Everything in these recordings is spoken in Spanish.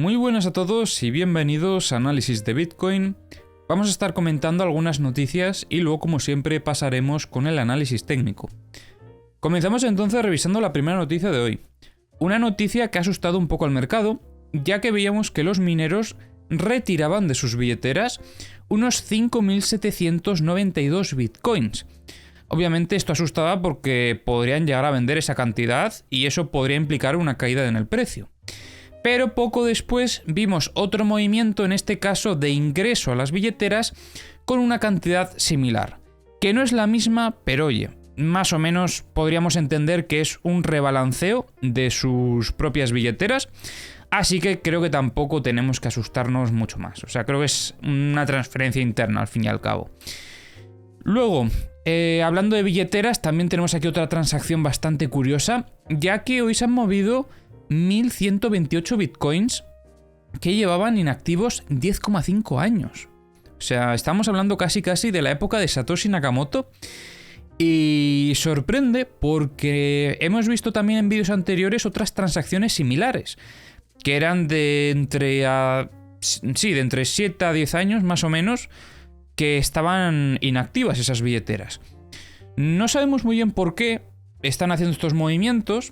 Muy buenas a todos y bienvenidos a Análisis de Bitcoin. Vamos a estar comentando algunas noticias y luego, como siempre, pasaremos con el análisis técnico. Comenzamos entonces revisando la primera noticia de hoy. Una noticia que ha asustado un poco al mercado, ya que veíamos que los mineros retiraban de sus billeteras unos 5.792 bitcoins. Obviamente esto asustaba porque podrían llegar a vender esa cantidad y eso podría implicar una caída en el precio. Pero poco después vimos otro movimiento, en este caso de ingreso a las billeteras, con una cantidad similar. Que no es la misma, pero oye, más o menos podríamos entender que es un rebalanceo de sus propias billeteras. Así que creo que tampoco tenemos que asustarnos mucho más. O sea, creo que es una transferencia interna al fin y al cabo. Luego, hablando de billeteras, también tenemos aquí otra transacción bastante curiosa, ya que hoy se han movido 1.128 bitcoins que llevaban inactivos 10,5 años. O sea, estamos hablando casi de la época de Satoshi Nakamoto. Y sorprende porque hemos visto también en vídeos anteriores otras transacciones similares, que eran de entre 7 a 10 años más o menos, que estaban inactivas esas billeteras. No sabemos muy bien por qué están haciendo estos movimientos,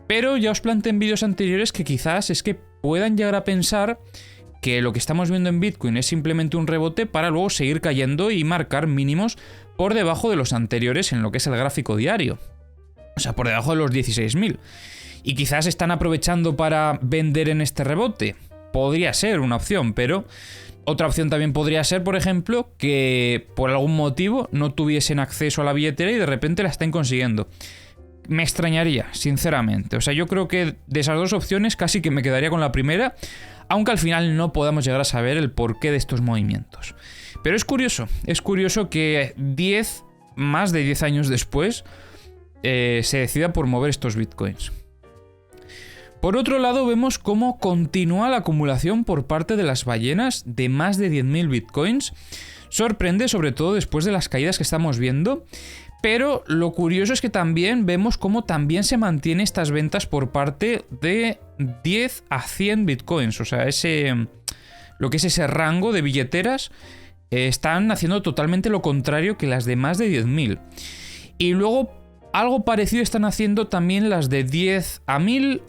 pero ya os planteé en vídeos anteriores que quizás es que puedan llegar a pensar que lo que estamos viendo en Bitcoin es simplemente un rebote para luego seguir cayendo y marcar mínimos por debajo de los anteriores en lo que es el gráfico diario. O sea, por debajo de los 16.000. Y quizás están aprovechando para vender en este rebote. Podría ser una opción, pero otra opción también podría ser, por ejemplo, que por algún motivo no tuviesen acceso a la billetera y de repente la estén consiguiendo. Me extrañaría, sinceramente. O sea, yo creo que de esas dos opciones casi que me quedaría con la primera, aunque al final no podamos llegar a saber el porqué de estos movimientos. Pero es curioso que más de 10 años después se decida por mover estos bitcoins. Por otro lado, vemos cómo continúa la acumulación por parte de las ballenas de más de 10.000 bitcoins. Sorprende, sobre todo después de las caídas que estamos viendo. Pero lo curioso es que también vemos cómo también se mantiene estas ventas por parte de 10 a 100 bitcoins. O sea, lo que es ese rango de billeteras están haciendo totalmente lo contrario que las de más de 10.000. Y luego algo parecido están haciendo también las de 100 a 1000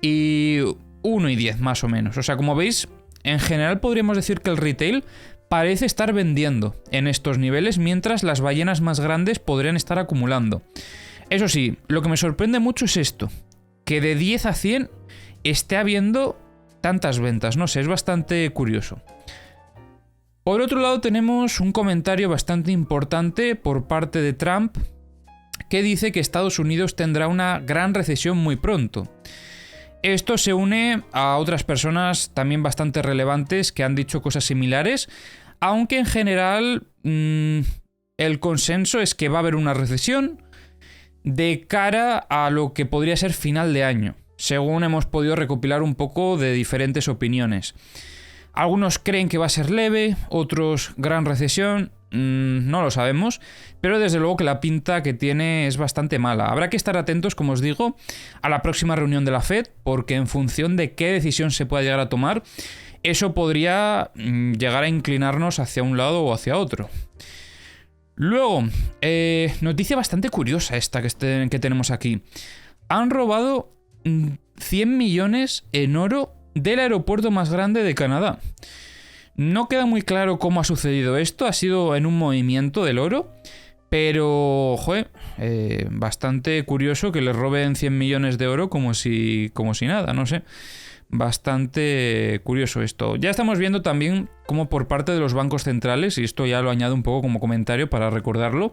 y 1 y 10 más o menos. O sea, como veis, en general podríamos decir que el retail parece estar vendiendo en estos niveles, mientras las ballenas más grandes podrían estar acumulando. Eso sí, lo que me sorprende mucho es esto, que de 10 a 100 esté habiendo tantas ventas. No sé, es bastante curioso. Por otro lado, tenemos un comentario bastante importante por parte de Trump, que dice que Estados Unidos tendrá una gran recesión muy pronto. Esto se une a otras personas también bastante relevantes que han dicho cosas similares, aunque en general el consenso es que va a haber una recesión de cara a lo que podría ser final de año, según hemos podido recopilar un poco de diferentes opiniones. Algunos creen que va a ser leve, otros gran recesión. No lo sabemos, pero desde luego que la pinta que tiene es bastante mala. Habrá que estar atentos, como os digo, a la próxima reunión de la Fed, porque en función de qué decisión se pueda llegar a tomar, eso podría llegar a inclinarnos hacia un lado o hacia otro. Luego, noticia bastante curiosa esta que tenemos aquí. Han robado 100 millones en oro del aeropuerto más grande de Canadá. No queda muy claro cómo ha sucedido esto, ha sido en un movimiento del oro, pero bastante curioso que les roben 100 millones de oro como si nada, no sé. Bastante curioso esto. Ya estamos viendo también cómo por parte de los bancos centrales, y esto ya lo añado un poco como comentario para recordarlo,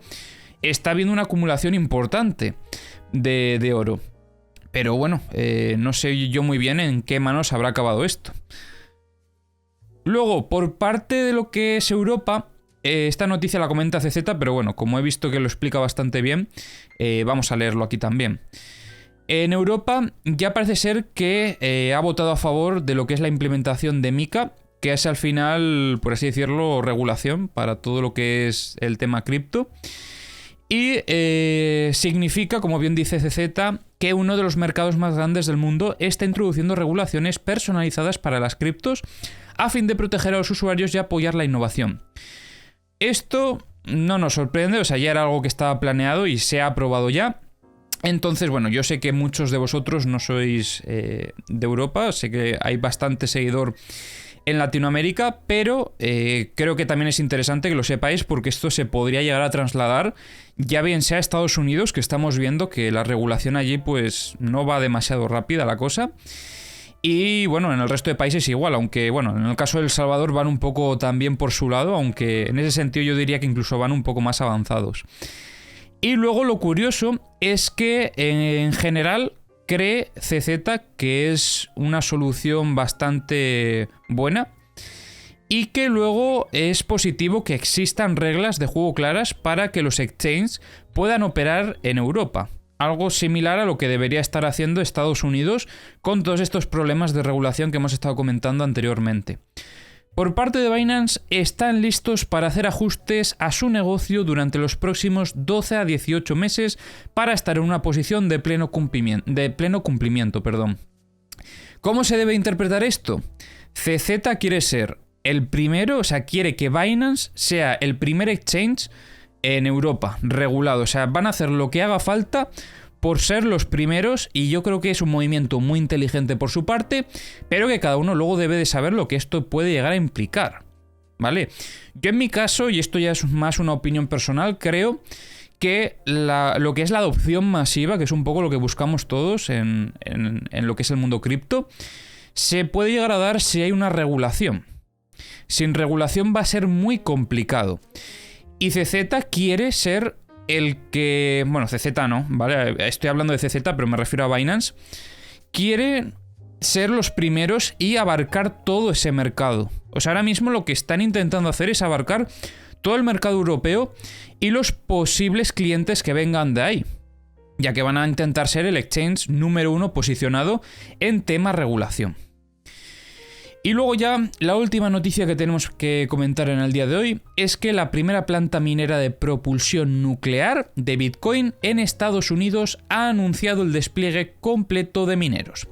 está habiendo una acumulación importante de oro. Pero bueno, no sé yo muy bien en qué manos habrá acabado esto. Luego, por parte de lo que es Europa, esta noticia la comenta CZ, pero bueno, como he visto que lo explica bastante bien, vamos a leerlo aquí también. En Europa ya parece ser que ha votado a favor de lo que es la implementación de MiCA, que es al final, por así decirlo, regulación para todo lo que es el tema cripto. Y significa, como bien dice CZ, que uno de los mercados más grandes del mundo está introduciendo regulaciones personalizadas para las criptos a fin de proteger a los usuarios y apoyar la innovación. Esto no nos sorprende, o sea, ya era algo que estaba planeado y se ha aprobado ya. Entonces, bueno, yo sé que muchos de vosotros no sois de Europa, sé que hay bastante seguidor en Latinoamérica, pero creo que también es interesante que lo sepáis porque esto se podría llegar a trasladar ya bien sea a Estados Unidos, que estamos viendo que la regulación allí pues no va demasiado rápida la cosa, y bueno, en el resto de países igual, aunque bueno, en el caso de El Salvador van un poco también por su lado, aunque en ese sentido yo diría que incluso van un poco más avanzados. Y luego lo curioso es que en general cree CZ que es una solución bastante buena y que luego es positivo que existan reglas de juego claras para que los exchanges puedan operar en Europa. Algo similar a lo que debería estar haciendo Estados Unidos con todos estos problemas de regulación que hemos estado comentando anteriormente. Por parte de Binance, están listos para hacer ajustes a su negocio durante los próximos 12 a 18 meses para estar en una posición de pleno cumplimiento. ¿Cómo se debe interpretar esto? CZ quiere ser el primero, o sea, quiere que Binance sea el primer exchange en Europa regulado. O sea, van a hacer lo que haga falta por ser los primeros, y yo creo que es un movimiento muy inteligente por su parte, pero que cada uno luego debe de saber lo que esto puede llegar a implicar, ¿vale? Yo en mi caso, y esto ya es más una opinión personal, creo que lo que es la adopción masiva, que es un poco lo que buscamos todos en lo que es el mundo cripto, se puede llegar a dar si hay una regulación. Sin regulación va a ser muy complicado. Y CZ quiere ser el que... Bueno, CZ no, ¿vale? Estoy hablando de CZ, pero me refiero a Binance. Quiere ser los primeros y abarcar todo ese mercado. O sea, ahora mismo lo que están intentando hacer es abarcar todo el mercado europeo y los posibles clientes que vengan de ahí, ya que van a intentar ser el exchange número 1 posicionado en tema regulación. Y luego ya la última noticia que tenemos que comentar en el día de hoy es que la primera planta minera de propulsión nuclear de Bitcoin en Estados Unidos ha anunciado el despliegue completo de mineros.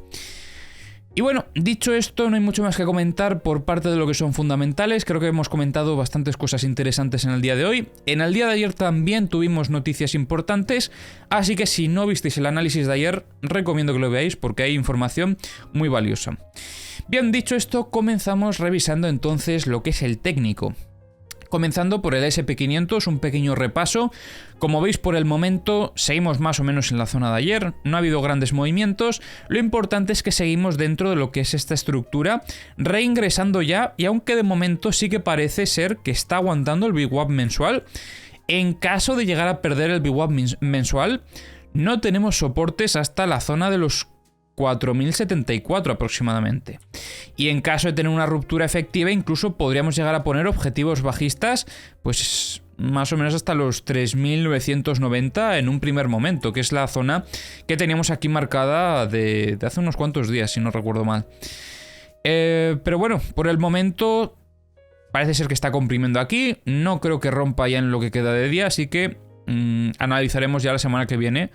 Y bueno, dicho esto, no hay mucho más que comentar por parte de lo que son fundamentales. Creo que hemos comentado bastantes cosas interesantes en el día de hoy. En el día de ayer también tuvimos noticias importantes, así que si no visteis el análisis de ayer, recomiendo que lo veáis porque hay información muy valiosa. Bien, dicho esto, comenzamos revisando entonces lo que es el técnico. Comenzando por el SP500, un pequeño repaso. Como veis, por el momento seguimos más o menos en la zona de ayer, no ha habido grandes movimientos. Lo importante es que seguimos dentro de lo que es esta estructura, reingresando ya, y aunque de momento sí que parece ser que está aguantando el VWAP mensual, en caso de llegar a perder el VWAP mensual, no tenemos soportes hasta la zona de los 4.074 aproximadamente. Y en caso de tener una ruptura efectiva, incluso podríamos llegar a poner objetivos bajistas, pues más o menos hasta los 3.990 en un primer momento, que es la zona que teníamos aquí marcada de hace unos cuantos días, si no recuerdo mal. Pero bueno, por el momento parece ser que está comprimiendo aquí. No creo que rompa ya en lo que queda de día, así que analizaremos ya la semana que viene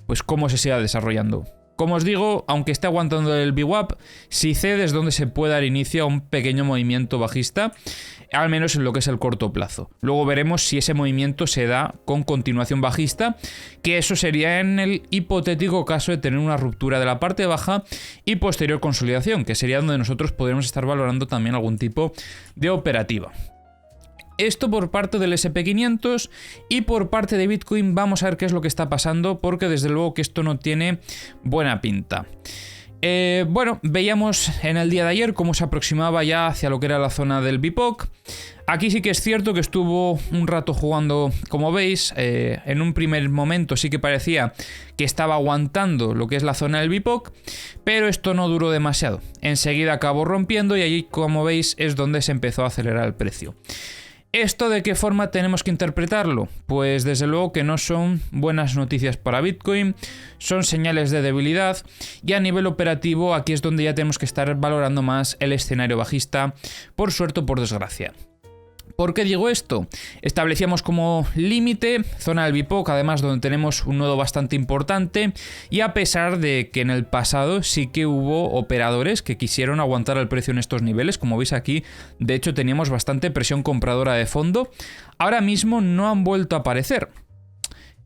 pues cómo se siga desarrollando. Como os digo, aunque esté aguantando el VWAP, si cede es donde se puede dar inicio a un pequeño movimiento bajista, al menos en lo que es el corto plazo. Luego veremos si ese movimiento se da con continuación bajista, que eso sería en el hipotético caso de tener una ruptura de la parte baja y posterior consolidación, que sería donde nosotros podremos estar valorando también algún tipo de operativa. Esto por parte del SP500, y por parte de Bitcoin vamos a ver qué es lo que está pasando, porque desde luego que esto no tiene buena pinta. Bueno, veíamos en el día de ayer cómo se aproximaba ya hacia lo que era la zona del BIPOC. Aquí sí que es cierto que estuvo un rato jugando, como veis, en un primer momento sí que parecía que estaba aguantando lo que es la zona del BIPOC, pero esto no duró demasiado. Enseguida acabó rompiendo y allí, como veis, es donde se empezó a acelerar el precio. ¿Esto de qué forma tenemos que interpretarlo? Pues desde luego que no son buenas noticias para Bitcoin, son señales de debilidad, y a nivel operativo aquí es donde ya tenemos que estar valorando más el escenario bajista, por suerte o por desgracia. ¿Por qué digo esto? Establecíamos como límite zona del BIPOC, además donde tenemos un nodo bastante importante, y a pesar de que en el pasado sí que hubo operadores que quisieron aguantar el precio en estos niveles, como veis aquí, de hecho teníamos bastante presión compradora de fondo, ahora mismo no han vuelto a aparecer.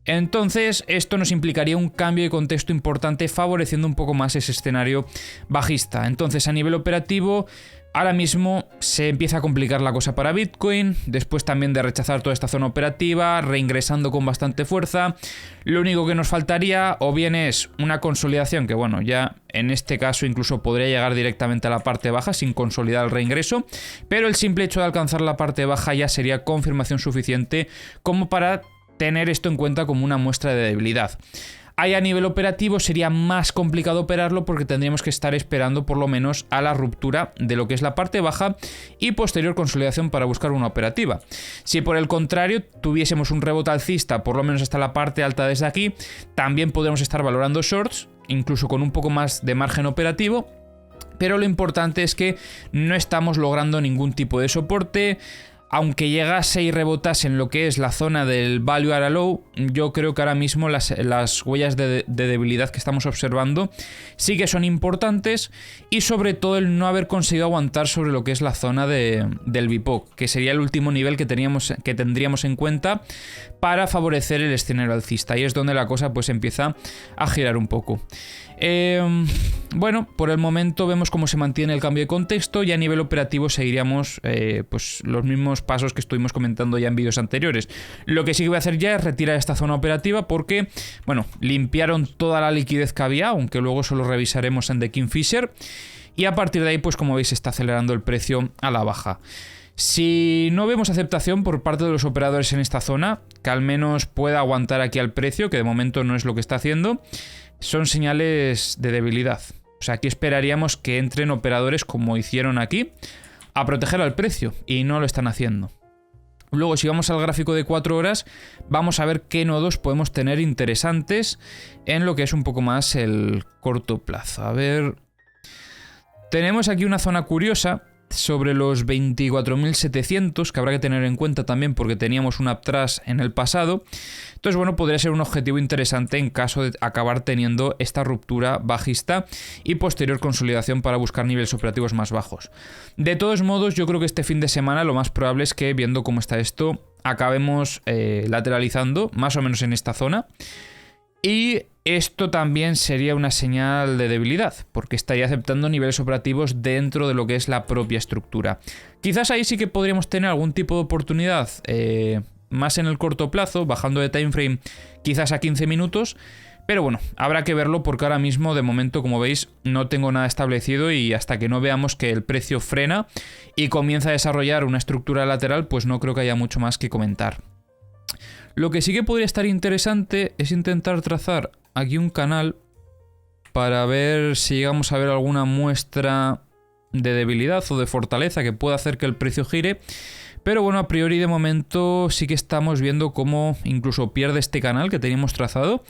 Entonces esto nos implicaría un cambio de contexto importante, favoreciendo un poco más ese escenario bajista. Entonces a nivel operativo, ahora mismo se empieza a complicar la cosa para Bitcoin, después también de rechazar toda esta zona operativa, reingresando con bastante fuerza. Lo único que nos faltaría o bien es una consolidación, que bueno, ya en este caso incluso podría llegar directamente a la parte baja sin consolidar el reingreso, pero el simple hecho de alcanzar la parte baja ya sería confirmación suficiente como para tener esto en cuenta como una muestra de debilidad. Ahí a nivel operativo sería más complicado operarlo porque tendríamos que estar esperando por lo menos a la ruptura de lo que es la parte baja y posterior consolidación para buscar una operativa. Si por el contrario tuviésemos un rebote alcista por lo menos hasta la parte alta desde aquí, también podemos estar valorando shorts, incluso con un poco más de margen operativo, pero lo importante es que no estamos logrando ningún tipo de soporte. Aunque llegase y rebotase en lo que es la zona del value at a low, yo creo que ahora mismo las huellas de debilidad que estamos observando sí que son importantes, y sobre todo el no haber conseguido aguantar sobre lo que es la zona del BIPOC, que sería el último nivel que tendríamos en cuenta para favorecer el escenario alcista, y es donde la cosa pues empieza a girar un poco. Bueno, por el momento vemos cómo se mantiene el cambio de contexto, y a nivel operativo seguiríamos pues los mismos pasos que estuvimos comentando ya en vídeos anteriores. Lo que sí que voy a hacer ya es retirar esta zona operativa porque, bueno, limpiaron toda la liquidez que había, aunque luego solo revisaremos en The Kingfisher, y a partir de ahí, pues como veis, está acelerando el precio a la baja. Si no vemos aceptación por parte de los operadores en esta zona, que al menos pueda aguantar aquí al precio, que de momento no es lo que está haciendo, son señales de debilidad. O sea, aquí esperaríamos que entren operadores como hicieron aquí a proteger al precio, y no lo están haciendo. Luego, si vamos al gráfico de 4 horas, vamos a ver qué nodos podemos tener interesantes en lo que es un poco más el corto plazo. A ver, tenemos aquí una zona curiosa sobre los 24.700, que habrá que tener en cuenta también porque teníamos un uptrust en el pasado. Entonces, bueno, podría ser un objetivo interesante en caso de acabar teniendo esta ruptura bajista y posterior consolidación para buscar niveles operativos más bajos. De todos modos, yo creo que este fin de semana lo más probable es que, viendo cómo está esto, acabemos lateralizando más o menos en esta zona. Y esto también sería una señal de debilidad, porque estaría aceptando niveles operativos dentro de lo que es la propia estructura. Quizás ahí sí que podríamos tener algún tipo de oportunidad más en el corto plazo, bajando de timeframe quizás a 15 minutos, pero bueno, habrá que verlo porque ahora mismo, de momento, como veis, no tengo nada establecido, y hasta que no veamos que el precio frena y comienza a desarrollar una estructura lateral, pues no creo que haya mucho más que comentar. Lo que sí que podría estar interesante es intentar trazar aquí un canal para ver si llegamos a ver alguna muestra de debilidad o de fortaleza que pueda hacer que el precio gire. Pero bueno, a priori de momento sí que estamos viendo cómo incluso pierde este canal que teníamos trazado.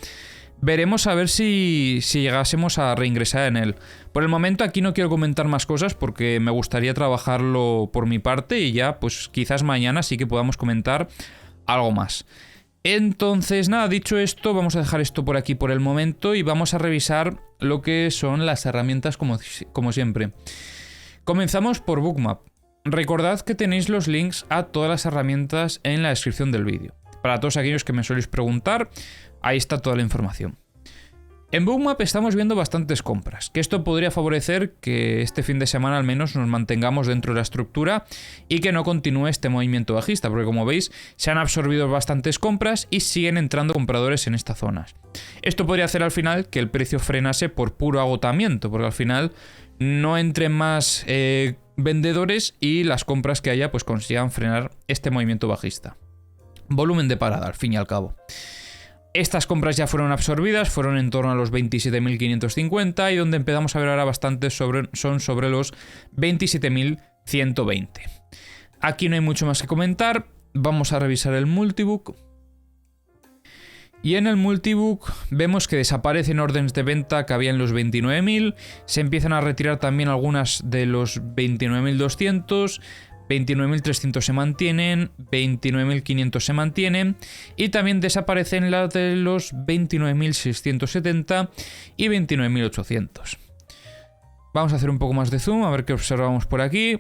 Veremos a ver si llegásemos a reingresar en él. Por el momento aquí no quiero comentar más cosas porque me gustaría trabajarlo por mi parte, y ya pues quizás mañana sí que podamos comentar algo más. Entonces nada, dicho esto, vamos a dejar esto por aquí por el momento y vamos a revisar lo que son las herramientas como siempre. Comenzamos por Bookmap. Recordad que tenéis los links a todas las herramientas en la descripción del vídeo. Para todos aquellos que me soléis preguntar, ahí está toda la información. En Bookmap estamos viendo bastantes compras, que esto podría favorecer que este fin de semana al menos nos mantengamos dentro de la estructura y que no continúe este movimiento bajista, porque como veis se han absorbido bastantes compras y siguen entrando compradores en estas zonas. Esto podría hacer al final que el precio frenase por puro agotamiento, porque al final no entren más vendedores y las compras que haya pues consigan frenar este movimiento bajista. Volumen de parada, al fin y al cabo. Estas compras ya fueron absorbidas, fueron en torno a los 27.550, y donde empezamos a ver ahora bastantes son sobre los 27.120. Aquí no hay mucho más que comentar, vamos a revisar el multibook. Y en el multibook vemos que desaparecen órdenes de venta que había en los 29.000, se empiezan a retirar también algunas de los 29.200, 29.300 se mantienen, 29.500 se mantienen y también desaparecen las de los 29.670 y 29.800. Vamos a hacer un poco más de zoom a ver qué observamos por aquí.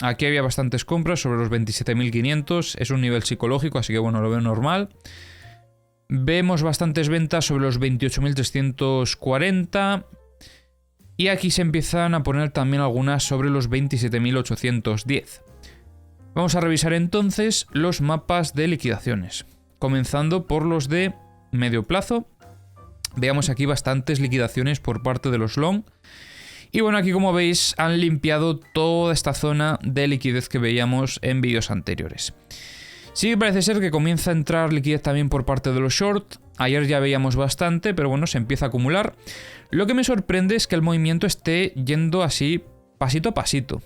Aquí había bastantes compras sobre los 27.500, es un nivel psicológico, así que bueno, lo veo normal. Vemos bastantes ventas sobre los 28.340 y aquí se empiezan a poner también algunas sobre los 27.810. Vamos a revisar entonces los mapas de liquidaciones, comenzando por los de medio plazo. Veamos aquí bastantes liquidaciones por parte de los long. Y bueno, aquí como veis han limpiado toda esta zona de liquidez que veíamos en vídeos anteriores. Sí que parece ser que comienza a entrar liquidez también por parte de los short. Ayer ya veíamos bastante, pero bueno, se empieza a acumular. Lo que me sorprende es que el movimiento esté yendo así pasito a pasito.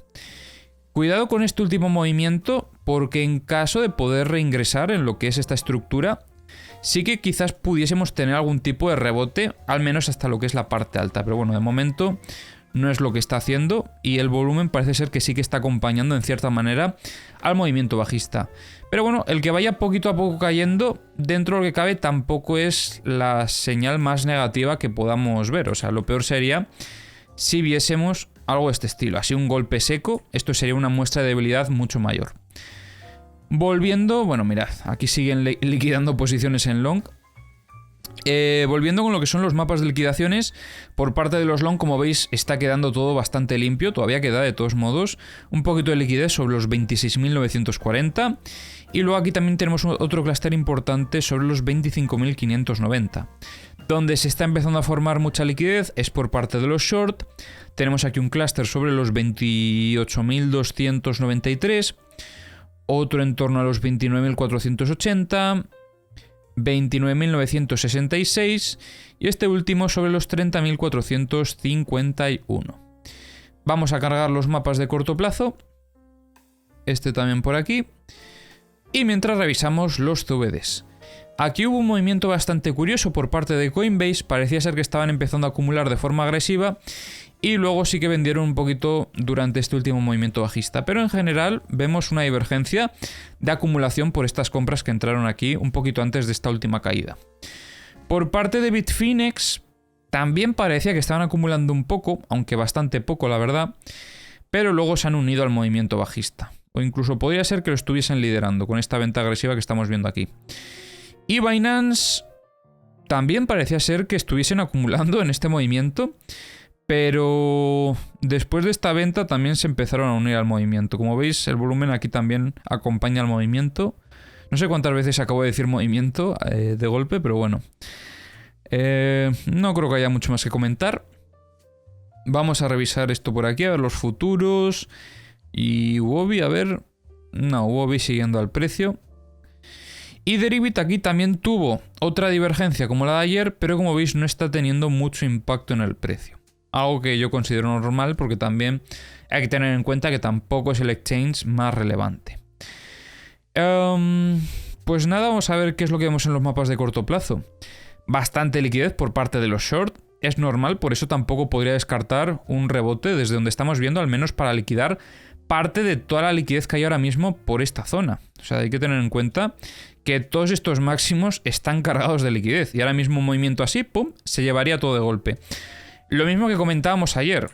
Cuidado con este último movimiento, porque en caso de poder reingresar en lo que es esta estructura, sí que quizás pudiésemos tener algún tipo de rebote, al menos hasta lo que es la parte alta. Pero bueno, de momento no es lo que está haciendo y el volumen parece ser que sí que está acompañando en cierta manera al movimiento bajista. Pero bueno, el que vaya poquito a poco cayendo, dentro de lo que cabe, tampoco es la señal más negativa que podamos ver. O sea, lo peor sería si viésemos algo de este estilo, así un golpe seco. Esto sería una muestra de debilidad mucho mayor. Volviendo, bueno, mirad, aquí siguen liquidando posiciones en long. Volviendo con lo que son los mapas de liquidaciones, por parte de los long, como veis, está quedando todo bastante limpio. Todavía queda, de todos modos, un poquito de liquidez sobre los 26.940. Y luego aquí también tenemos otro clúster importante sobre los 25.590. Donde se está empezando a formar mucha liquidez es por parte de los short. Tenemos aquí un clúster sobre los 28.293. Otro en torno a los 29.480. 29.966 y este último sobre los 30.451. Vamos a cargar los mapas de corto plazo. Este también por aquí. Y mientras revisamos los CVDs. Aquí hubo un movimiento bastante curioso por parte de Coinbase. Parecía ser que estaban empezando a acumular de forma agresiva. Y luego sí que vendieron un poquito durante este último movimiento bajista. Pero en general vemos una divergencia de acumulación por estas compras que entraron aquí un poquito antes de esta última caída. Por parte de Bitfinex también parecía que estaban acumulando un poco, aunque bastante poco la verdad. Pero luego se han unido al movimiento bajista. O incluso podría ser que lo estuviesen liderando con esta venta agresiva que estamos viendo aquí. Y Binance también parecía ser que estuviesen acumulando en este movimiento. Pero después de esta venta también se empezaron a unir al movimiento. Como veis, el volumen aquí también acompaña al movimiento. No sé cuántas veces acabo de decir movimiento de golpe, pero bueno. No creo que haya mucho más que comentar. Vamos a revisar esto por aquí, a ver los futuros. Y Huobi, a ver... No, Huobi siguiendo al precio. Y Deribit aquí también tuvo otra divergencia como la de ayer, pero como veis no está teniendo mucho impacto en el precio. Algo que yo considero normal porque también hay que tener en cuenta que tampoco es el exchange más relevante. Pues nada, vamos a ver qué es lo que vemos en los mapas de corto plazo. Bastante liquidez por parte de los short. Es normal, por eso tampoco podría descartar un rebote desde donde estamos viendo, al menos para liquidar parte de toda la liquidez que hay ahora mismo por esta zona. O sea, hay que tener en cuenta que todos estos máximos están cargados de liquidez y ahora mismo un movimiento así, pum, se llevaría todo de golpe. Lo mismo que comentábamos ayer.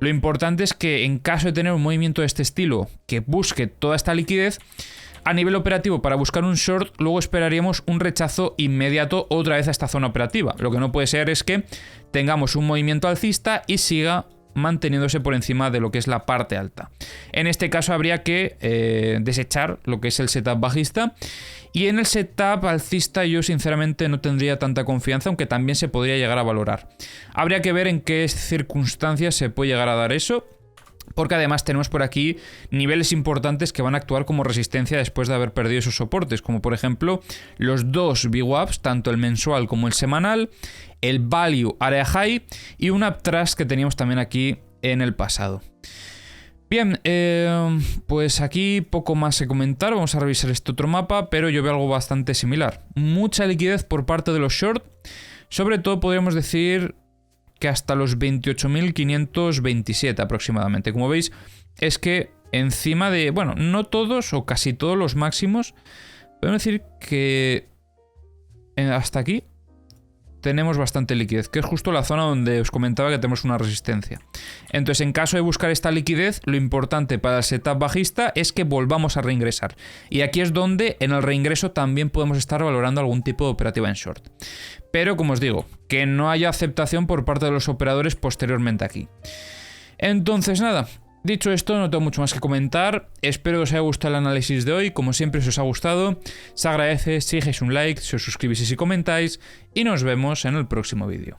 Lo importante es que en caso de tener un movimiento de este estilo que busque toda esta liquidez, a nivel operativo para buscar un short, luego esperaríamos un rechazo inmediato otra vez a esta zona operativa. Lo que no puede ser es que tengamos un movimiento alcista y siga manteniéndose por encima de lo que es la parte alta. En este caso habría que desechar lo que es el setup bajista. Y en el setup alcista yo sinceramente no tendría tanta confianza, aunque también se podría llegar a valorar. Habría que ver en qué circunstancias se puede llegar a dar eso, porque además tenemos por aquí niveles importantes que van a actuar como resistencia después de haber perdido esos soportes, como por ejemplo los dos VWAPs, tanto el mensual como el semanal, el Value Area High y un Uptrust que teníamos también aquí en el pasado. Bien, pues aquí poco más que comentar. Vamos a revisar este otro mapa, pero yo veo algo bastante similar. Mucha liquidez por parte de los short. Sobre todo podríamos decir que hasta los 28.527 aproximadamente. Como veis, es que encima de, bueno, no todos o casi todos los máximos. Podemos decir que hasta aquí tenemos bastante liquidez, que es justo la zona donde os comentaba que tenemos una resistencia. Entonces, en caso de buscar esta liquidez, lo importante para el setup bajista es que volvamos a reingresar. Y aquí es donde en el reingreso también podemos estar valorando algún tipo de operativa en short. Pero, como os digo, que no haya aceptación por parte de los operadores posteriormente aquí. Entonces, nada. Dicho esto, no tengo mucho más que comentar. Espero que os haya gustado el análisis de hoy. Como siempre, si os ha gustado, se agradece si dejéis un like, si os suscribís y si comentáis. Y nos vemos en el próximo vídeo.